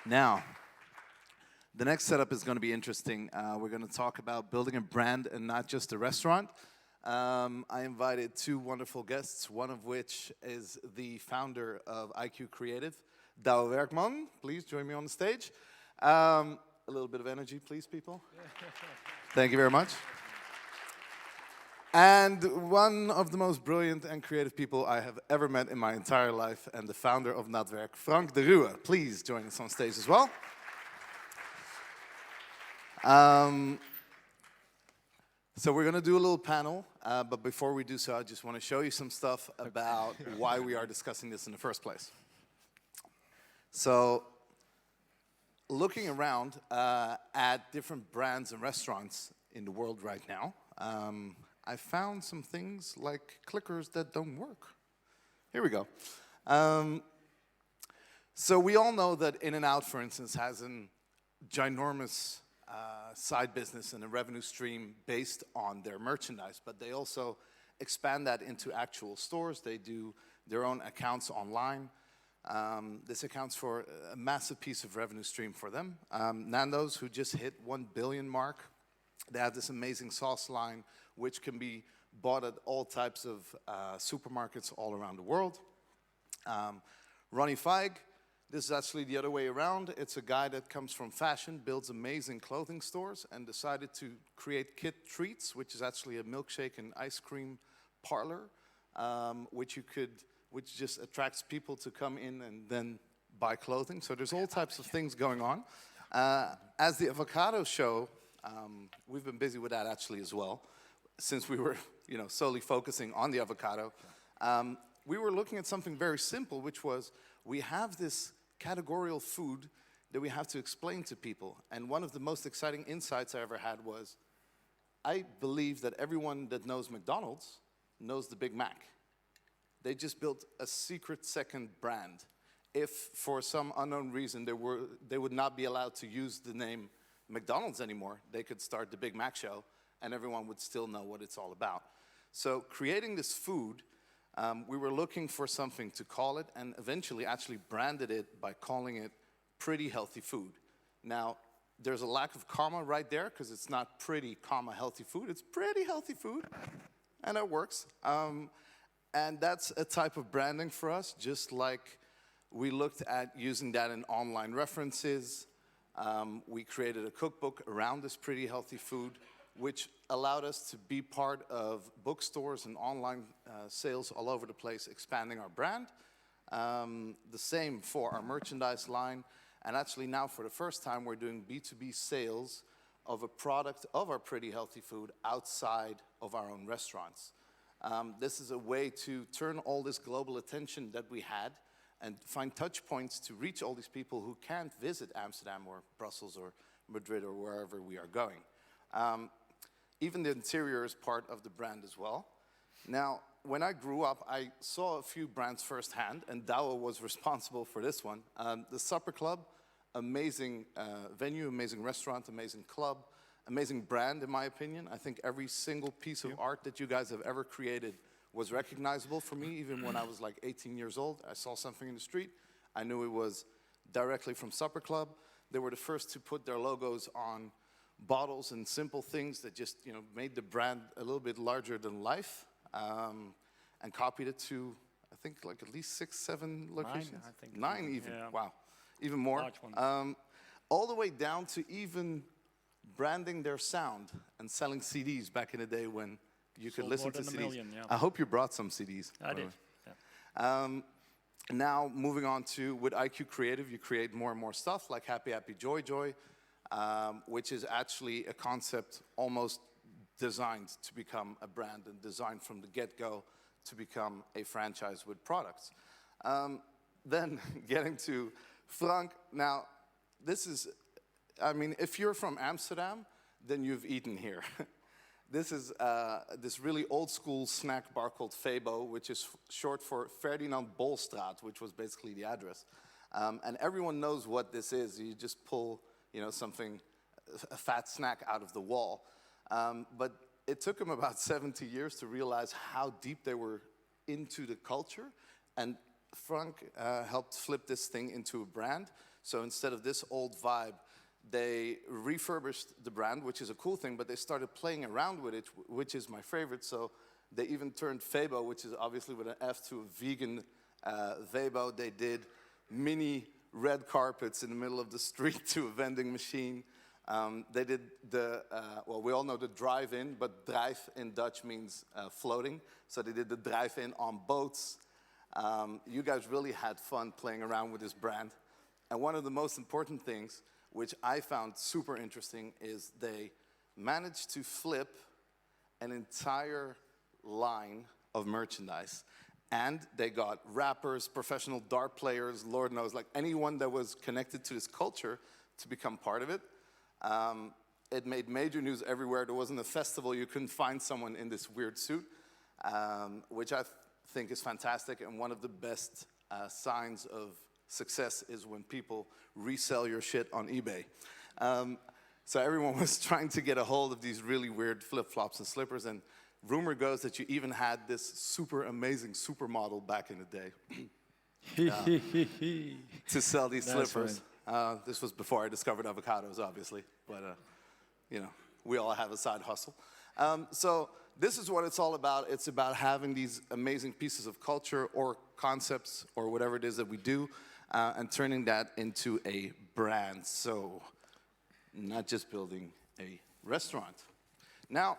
Now, the next setup is going to be interesting. We're going to talk about building a brand and not just a restaurant. I invited two wonderful guests, one of which is the founder of IQ Creative, Douwe Werkman. Please join me on the stage. A little bit of energy, please, people. Thank you very much. And one of the most brilliant and creative people I have ever met in my entire life, and the founder of Natwerk, de Ruwe. Please join us on stage as well. So we're going to do a little panel, but before we do so, I just want to show you some stuff about why we are discussing this in the first place. So, looking around at different brands and restaurants in the world right now, I found some things like clickers that don't work. Here we go. So we all know that In-N-Out, for instance, has a ginormous side business and a revenue stream based on their merchandise, but they also expand that into actual stores. They do their own accounts online. This accounts for a massive piece of revenue stream for them. Nando's, who just hit 1 billion mark, they have this amazing sauce line which can be bought at all types of supermarkets all around the world. Ronnie Feig, this is actually the other way around. It's a guy that comes from fashion, builds amazing clothing stores, and decided to create Kid Treats, which is actually a milkshake and ice cream parlor, which just attracts people to come in and then buy clothing. So there's all types of things going on. As the Avocado show, we've been busy with that actually as well, since we were solely focusing on the avocado. We were looking at something very simple, which was we have this categorical food that we have to explain to people. And one of the most exciting insights I ever had was, I believe that everyone that knows McDonald's knows the Big Mac. They just built a secret second brand. If for some unknown reason they would not be allowed to use the name McDonald's anymore, they could start the Big Mac show and everyone would still know what it's all about. So creating this food, we were looking for something to call it, and eventually actually branded it by calling it Pretty Healthy Food. Now, there's a lack of comma right there because it's not pretty, comma, healthy food. It's pretty healthy food, and it works. And that's a type of branding for us, just like we looked at using that in online references. We created a cookbook around this Pretty Healthy Food, which allowed us to be part of bookstores and online sales all over the place, expanding our brand. The same for our merchandise line. And actually now for the first time, we're doing B2B sales of a product of our Pretty Healthy Food outside of our own restaurants. This is a way to turn all this global attention that we had and find touch points to reach all these people who can't visit Amsterdam or Brussels or Madrid or wherever we are going. Even the interior is part of the brand as well. Now, when I grew up, I saw a few brands firsthand, and Douwe was responsible for this one. The Supper Club, amazing venue, amazing restaurant, amazing club, amazing brand, in my opinion. I think every single piece of art that you guys have ever created was recognizable for me, even when I was like 18 years old. I saw something in the street. I knew it was directly from Supper Club. They were the first to put their logos on bottles and simple things that just made the brand a little bit larger than life, and copied it to, I think, like at least 6, 7 locations. 9, I think. 9 even, yeah. wow, even more. Large ones. All the way down to even branding their sound and selling CDs back in the day when you could Sold listen more to than CDs. 1 million, yeah. I hope you brought some CDs. I did, yeah. Now, moving on to, with IQ Creative, you create more and more stuff like Happy Happy Joy Joy, which is actually a concept almost designed to become a brand and designed from the get-go to become a franchise with products. Then getting to Frank. Now, this is, if you're from Amsterdam, then you've eaten here. This is this really old school snack bar called Febo, which is short for Ferdinand Bolstraat, which was basically the address. And everyone knows what this is. You just pull, something, a fat snack out of the wall. But it took them about 70 years to realize how deep they were into the culture. And Frank helped flip this thing into a brand. So instead of this old vibe, they refurbished the brand, which is a cool thing, but they started playing around with it, which is my favorite. So they even turned Febo, which is obviously with an F, to a vegan Vebo. They did mini red carpets in the middle of the street to a vending machine. They did well, we all know the drive-in, but drive in Dutch means floating. So they did the drive-in on boats. You guys really had fun playing around with this brand. And one of the most important things, which I found super interesting, is they managed to flip an entire line of merchandise. And they got rappers, professional dart players, Lord knows, like anyone that was connected to this culture to become part of it. It made major news everywhere. There wasn't a festival you couldn't find someone in this weird suit, which I think is fantastic. And one of the best signs of success is when people resell your shit on eBay. So everyone was trying to get a hold of these really weird flip-flops and slippers, and rumor goes that you even had this super amazing supermodel back in the day to sell these slippers. This was before I discovered avocados, obviously, but you know, we all have a side hustle. So this is what it's all about. It's about having these amazing pieces of culture or concepts or whatever it is that we do, and turning that into a brand. So not just building a restaurant. Now,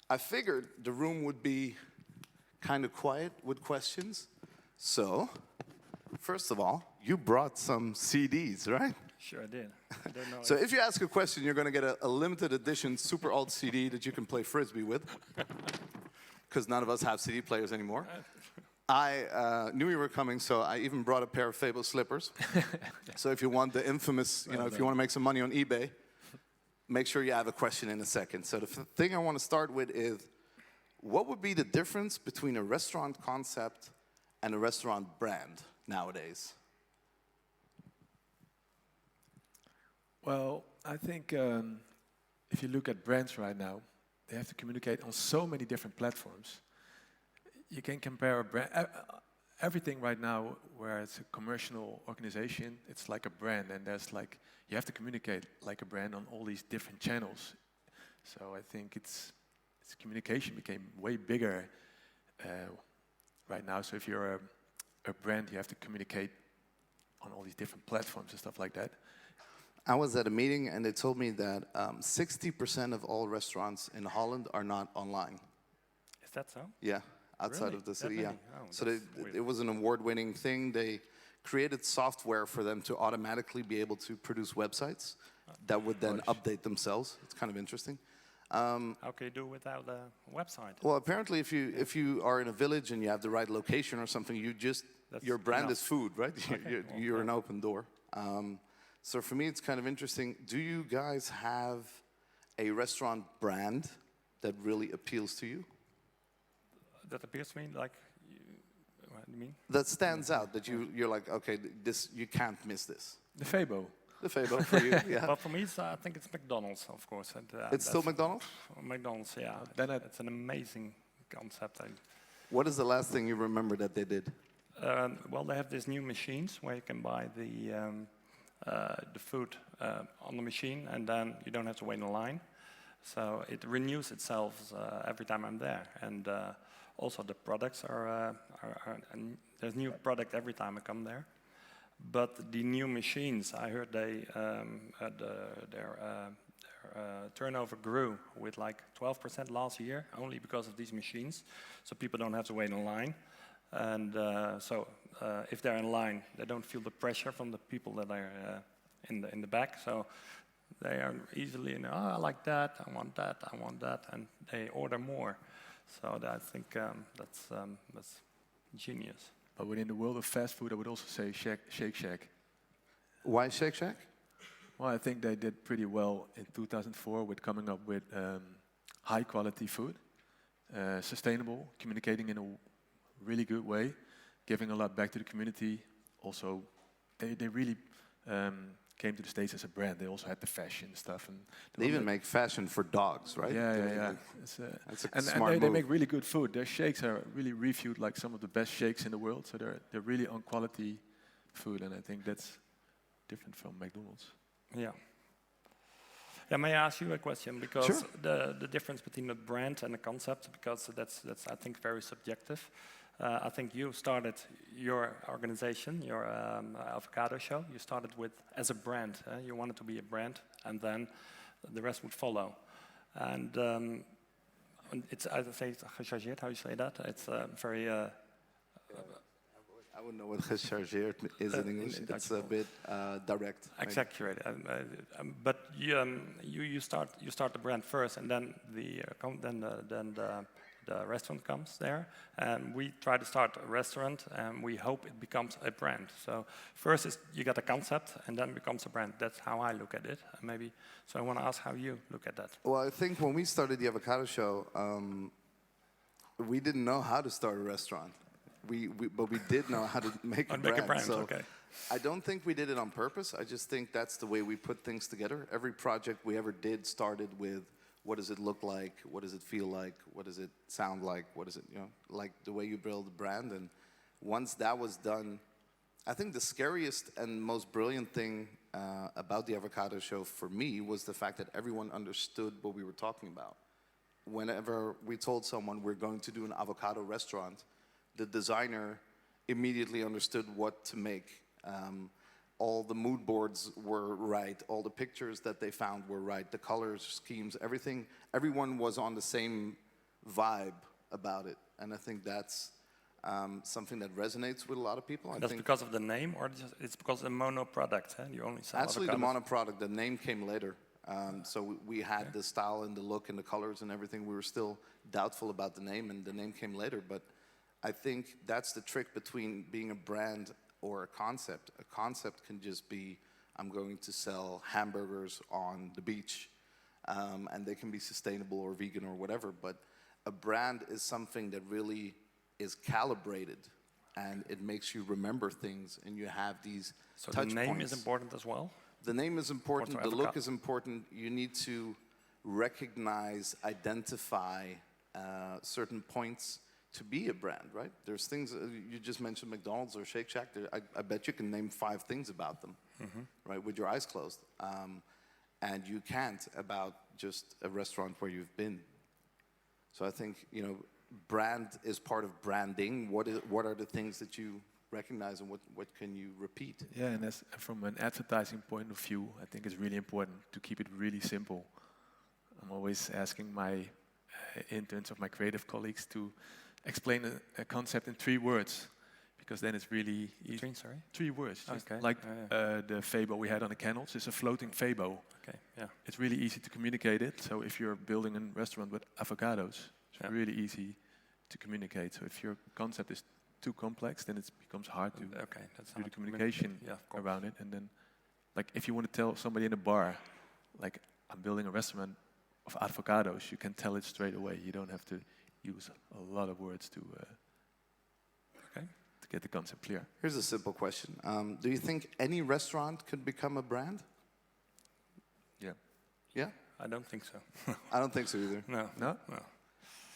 I figured the room would be kind of quiet with questions. So, first of all, you brought some CDs, right? Sure I did. I don't know So if you ask a question, you're going to get a limited edition super old CD that you can play Frisbee with. Because none of us have CD players anymore. I knew you were coming, so I even brought a pair of Fable slippers. So if you want the infamous, you know, if you want to make some money on eBay, make sure you have a question in a second. So the thing I want to start with is, what would be the difference between a restaurant concept and a restaurant brand nowadays? Well, I think if you look at brands right now, they have to communicate on so many different platforms. You can compare a brand, everything right now where it's a commercial organization, it's like a brand, and there's like, you have to communicate like a brand on all these different channels. So I think its communication became way bigger right now. So if you're a brand, you have to communicate on all these different platforms and stuff like that. I was at a meeting and they told me that 60% of all restaurants in Holland are not online. Is that so? Yeah, outside Really? of the city, That yeah. many? Oh, So that's weird. it was an award-winning thing. They created software for them to automatically be able to produce websites that would then update themselves. It's kind of interesting. How can you do without a website? Well, apparently, if you are in a village and you have the right location or something, you just your brand is food, right? Okay, You're an open door. So for me, it's kind of interesting. Do you guys have a restaurant brand that really appeals to you? That appears to me like, what do you mean? That stands out. That you're like, okay, this you can't miss this. The Febo. The Fable for you, yeah. Well, for me, I think it's McDonald's, of course. And, It's still McDonald's? McDonald's, yeah. Then It's an amazing concept. What is the last thing you remember that they did? Well, they have these new machines where you can buy the food on the machine, and then you don't have to wait in line. So it renews itself every time I'm there, and also the products are and there's new product every time I come there. But the new machines, I heard they their turnover grew with like 12% last year, only because of these machines. So people don't have to wait in line. And so if they're in line, they don't feel the pressure from the people that are in the back. So they are easily, oh, I like that, I want that, and they order more. So I think that's genius. But within the world of fast food, I would also say Shake Shack. Why Shake Shack? Well, I think they did pretty well in 2004 with coming up with high quality food, sustainable, communicating in a really good way, giving a lot back to the community. Also, they really came to the States as a brand. They also had the fashion stuff. And They even make fashion for dogs, right? Yeah. That's a And smart they move. make really good food. Their shakes are really reviewed like some of the best shakes in the world. So they're really on quality food, and I think that's different from McDonald's. Yeah. Yeah, may I ask you a question? Because Sure. the difference between the brand and the concept, because that's I think very subjective. I think you started your organization, your Avocado show. You started with as a brand. You wanted to be a brand, and then the rest would follow. And it's I say it's gechargeerd. How you say that? It's very. I wouldn't know what gechargeerd is in English. It's a bit direct. maybe. Exaggerated, but you start the brand first, and then the restaurant comes there, and we try to start a restaurant, and we hope it becomes a brand. So first is you get a concept, and then it becomes a brand. That's how I look at it. Maybe so. I want to ask how you look at that. Well, I think when we started the Avocado Show, we didn't know how to start a restaurant. But we did know how to make a brand. So okay. I don't think we did it on purpose. I just think that's the way we put things together. Every project we ever did started with what does it look like, what does it feel like, what does it sound like, what is it, like the way you build a brand. And once that was done, I think the scariest and most brilliant thing about the Avocado Show for me was the fact that everyone understood what we were talking about. Whenever we told someone we're going to do an avocado restaurant, the designer immediately understood what to make. All the mood boards were right. All the pictures that they found were right. The colors, schemes, everything. Everyone was on the same vibe about it. And I think that's something that resonates with a lot of people. I That's think because of the name, or it's because of the mono product? You only sell actually, the avocados? mono product, the name came later. So we had the style and the look and the colors and everything. We were still doubtful about the name, and the name came later. But I think that's the trick between being a brand or a concept. A concept can just be, I'm going to sell hamburgers on the beach, and they can be sustainable or vegan or whatever. But a brand is something that really is calibrated, and it makes you remember things, and you have these So touch the name points. is important as well? The name is important, Porto the look Avocado. is important. You need to recognize, identify certain points to be a brand, right? There's things, you just mentioned McDonald's or Shake Shack. I bet you can name 5 things about them, right, with your eyes closed. And you can't about just a restaurant where you've been. So I think, brand is part of branding. What are the things that you recognize, and what can you repeat? Yeah, and from an advertising point of view, I think it's really important to keep it really simple. I'm always asking my interns of my creative colleagues to explain a concept in 3 words, because then it's really easy. 3 words, just Okay. like the fabo we had on the kennels. It's a floating fabo. Okay, yeah. It's really easy to communicate it. So if you're building a restaurant with avocados, it's really easy to communicate. So if your concept is too complex, then it becomes hard to do the communication around it. And then, like, if you want to tell somebody in a bar, like, I'm building a restaurant of avocados, you can tell it straight away. You don't have to use a lot of words to get the concept clear. Here's a simple question. Do you think any restaurant could become a brand? Yeah. Yeah? I don't think so. I don't think so either. No. No?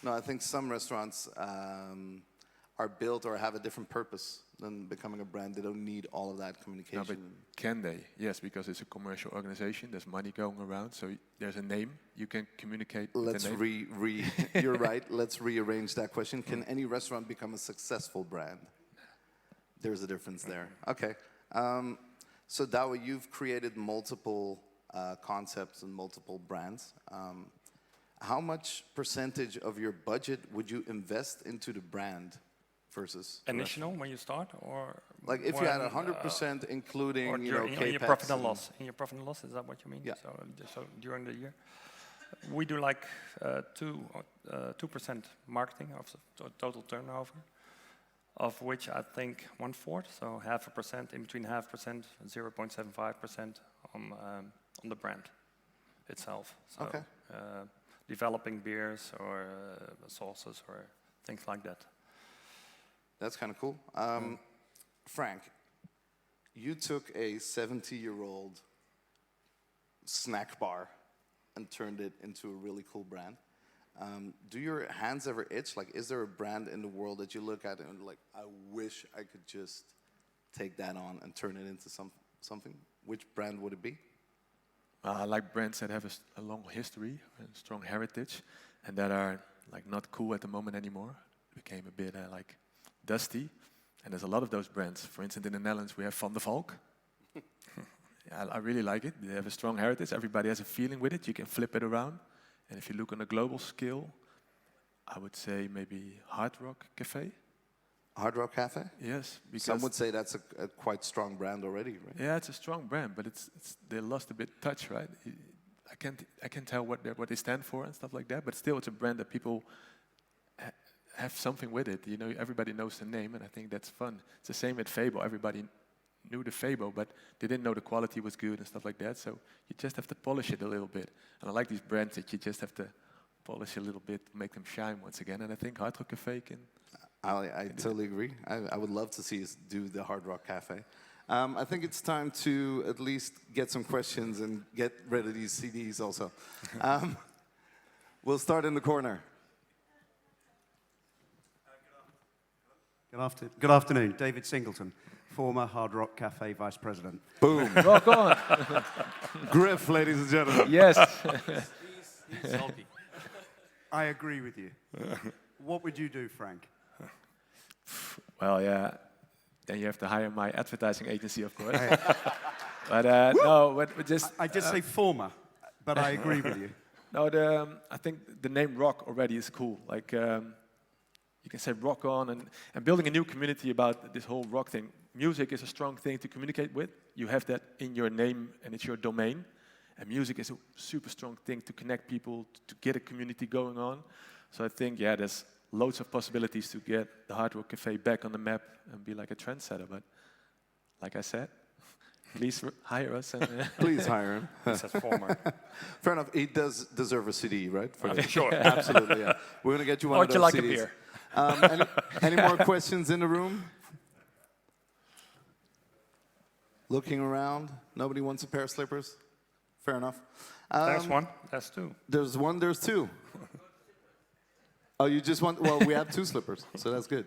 No, I think some restaurants are built or have a different purpose than becoming a brand. They don't need all of that No, communication. but can they? Yes, because it's a commercial organization. There's money going around, so there's a name. You can communicate with Let's the name. you're right. Let's rearrange that question. Can any restaurant become a successful brand? There's a difference there. Okay. So Douwe, you've created multiple concepts and multiple brands. How much percentage of your budget would you invest into the brand versus the Initial when you start, or like if you had 100% including or you know in your capex profit and and- loss? In your profit and loss, is that what you mean? Yeah. So during the year, we do like 2% marketing of the total turnover, of which I think 1/4, so 0.5%, in between 0.5%, 0.75% on the brand itself. So, Okay. developing beers or sauces or things like that. That's kind of cool. Frank, you took a 70-year-old snack bar and turned it into a really cool brand. Do your hands ever itch? Like, is there a brand in the world that you look at and like, I wish I could just take that on and turn it into something? which brand would it be? I like brands that have a long history and strong heritage, and that are like not cool at the moment anymore. Became a bit like dusty, and there's a lot of those brands. For instance, in the Netherlands, we have Van de Valk. I really like it. They have a strong heritage. Everybody has a feeling with it. You can flip it around. And if you look on a global scale, I would say maybe Hard Rock Cafe. Hard Rock Cafe? Yes, because Some would say that's a quite strong brand already, right? yeah, it's a strong brand, but it's they lost a bit touch, right? I can't tell what they stand for and stuff like that, but still, it's a brand that people have something with it. You know, everybody knows the name, and I think that's fun. It's the same at Fable. Everybody knew the Fable, but they didn't know the quality was good and stuff like that. So you just have to polish it a little bit. And I like these brands that you just have to polish a little bit, make them shine once again. And I think Hard Rock Cafe can. I totally agree. I would love to see us do the Hard Rock Cafe. I think it's time to at least get some questions and get rid of these CDs also. We'll start in the corner. Good afternoon, David Singleton, former Hard Rock Cafe Vice President. Boom. Rock on! Griff, ladies and gentlemen. Yes. He's salty. I agree with you. What would you do, Frank? Well, yeah. Then you have to hire my advertising agency, of course. But no, but just I did say former, but I agree with you. no. I think the name Rock already is cool. Like you can say rock on, and building a new community about this whole rock thing. Music is a strong thing to communicate with. You have that in your name, and it's your domain. And music is a super strong thing to connect people, to get a community going on. So I think, yeah, there's loads of possibilities to get the Hard Rock Cafe back on the map and be like a trendsetter. But like I said, please hire us. And, Please hire him. This is former. Fair enough. He does deserve a CD, right? For Sure. Absolutely, yeah. We're going to get you one or of would those you like CDs. a beer? Any more questions in the room? Looking around. Nobody wants a pair of slippers? Fair enough. There's one. There's two. There's one, there's two. Oh, you just want, well, we have two slippers, so that's good.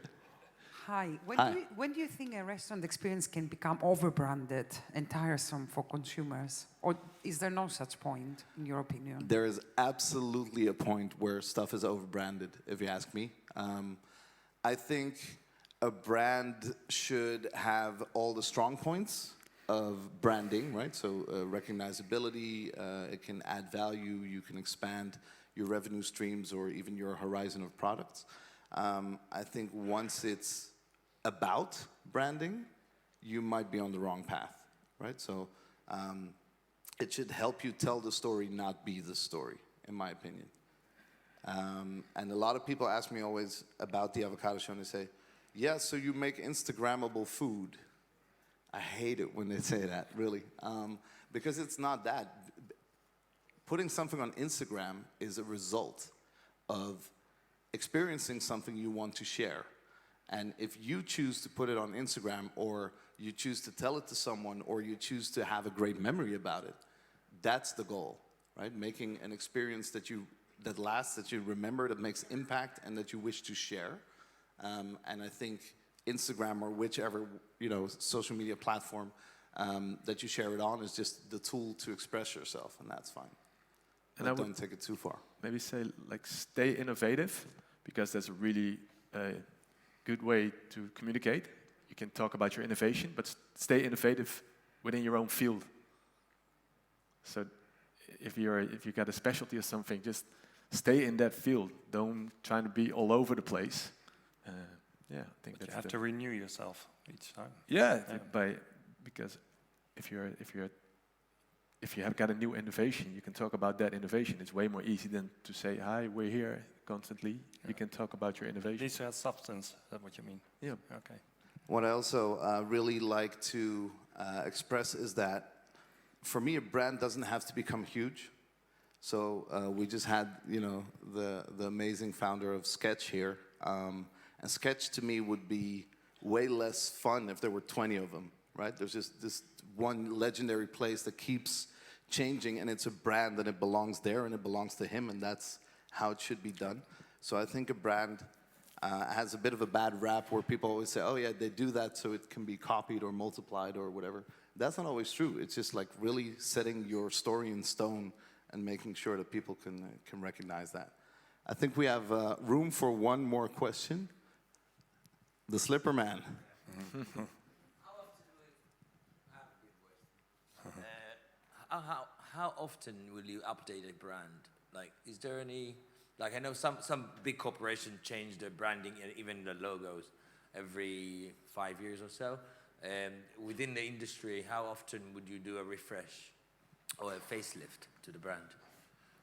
Hi. Hi. When do you think a restaurant experience can become overbranded and tiresome for consumers? Or is there no such point, in your opinion? There is absolutely a point where stuff is overbranded, if you ask me. I think a brand should have all the strong points of branding, right? So recognizability, it can add value, you can expand your revenue streams or even your horizon of products. I think once it's about branding, you might be on the wrong path, right? So it should help you tell the story, not be the story, in my opinion. And a lot of people ask me always about the Avocado Show, and they say, yeah, so you make Instagrammable food. I hate it when they say that, really, because it's not that. Putting something on Instagram is a result of experiencing something you want to share. And if you choose to put it on Instagram, or you choose to tell it to someone, or you choose to have a great memory about it, that's the goal, right? Making an experience that lasts, that you remember, that makes impact, and that you wish to share. And I think Instagram or whichever social media platform that you share it on is just the tool to express yourself, and that's fine. And But don't take it too far. Maybe say, like, stay innovative, because that's a really good way to communicate. You can talk about your innovation, but stay innovative within your own field. So if you got a specialty or something, just stay in that field. Don't try to be all over the place. Yeah, I think You that's have to renew yourself each time. yeah. Because if you have got a new innovation, you can talk about that innovation. It's way more easy than to say, "Hi, we're here constantly." Yeah. You can talk about your innovation. Needs to have substance. Is that what you mean? Yeah. Okay. What I also really like to express is that, for me, a brand doesn't have to become huge. So we just had, the amazing founder of Sketch here. And Sketch, to me, would be way less fun if there were 20 of them, right? There's just this one legendary place that keeps changing, and it's a brand, and it belongs there, and it belongs to him, and that's how it should be done. So I think a brand has a bit of a bad rap where people always say, oh yeah, they do that so it can be copied or multiplied or whatever. That's not always true. It's just like really setting your story in stone and making sure that people can recognize that. I think we have room for one more question. The Slipper Man. How often will you update a brand? Like, is there any, like I know some big corporations change their branding and even the logos every 5 years or so. Within the industry, how often would you do a refresh or a facelift to the brand?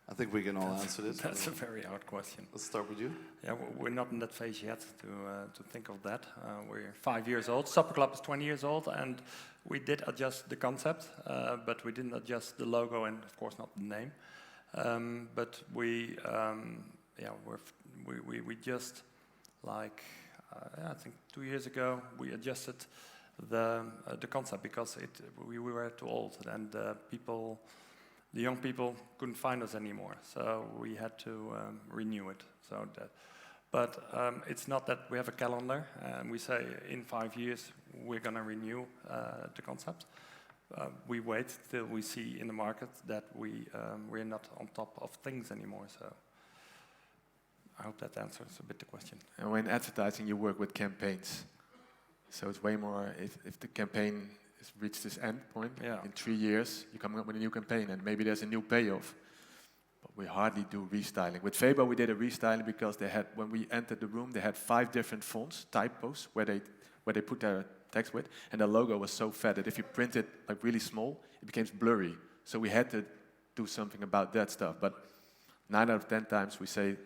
I think we can all answer this. That's a very hard question. Let's start with you. Yeah, we're not in that phase yet to think of that. We're 5 years old. Supper Club is 20 years old, and we did adjust the concept, but we didn't adjust the logo and, of course, not the name. But we just like I think 2 years ago we adjusted the concept because we were too old and the young people couldn't find us anymore, so we had to renew it. But it's not that we have a calendar and we say in 5 years we're going to renew the concept. We wait till we see in the market that we're not on top of things anymore. So I hope that answers a bit the question. And when advertising, you work with campaigns. So it's way more, if the campaign has reached this end point, in 3 years, you come up with a new campaign and maybe there's a new payoff. But we hardly do restyling. With Febo, we did a restyling because they had, when we entered the room, they had 5 different fonts, typos, where they put their text with, and the logo was so fat that if you print it like really small, it became blurry. So we had to do something about that stuff. But 9 out of 10 times we say,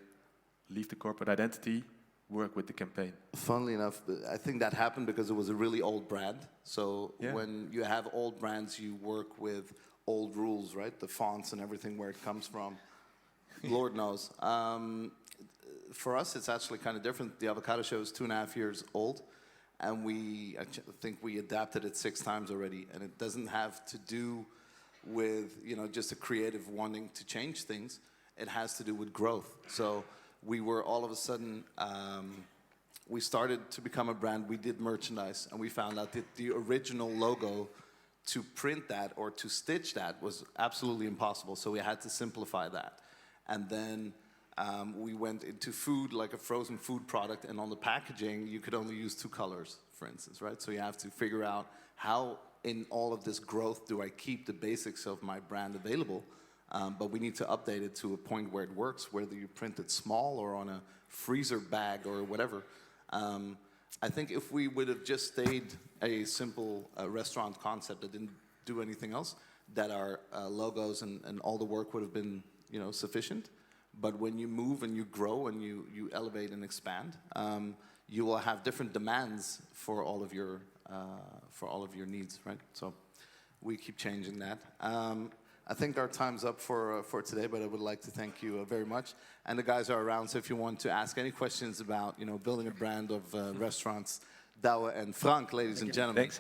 leave the corporate identity, work with the campaign. Funnily enough, I think that happened because it was a really old brand. So when you have old brands, you work with old rules, right? The fonts and everything, where it comes from. Lord knows. For us, it's actually kind of different. The Avocado show is 2.5 years old. And I think we adapted it 6 times already. And it doesn't have to do with, just a creative wanting to change things. It has to do with growth. So we were all of a sudden, we started to become a brand. We did merchandise. And we found out that the original logo, to print that or to stitch that was absolutely impossible. So we had to simplify that. And then we went into food, like a frozen food product, and on the packaging, you could only use 2 colors, for instance, right? So you have to figure out how, in all of this growth, do I keep the basics of my brand available? But we need to update it to a point where it works, whether you print it small or on a freezer bag or whatever. I think if we would have just stayed a simple restaurant concept that didn't do anything else, that our logos and all the work would have been, sufficient. But when you move and you grow and you elevate and expand, you will have different demands for all of your needs, right? So we keep changing that. I think our time's up for today, but I would like to thank you very much. And the guys are around, so if you want to ask any questions about building a brand of restaurants, Douwe and Frank, ladies and gentlemen. Thanks.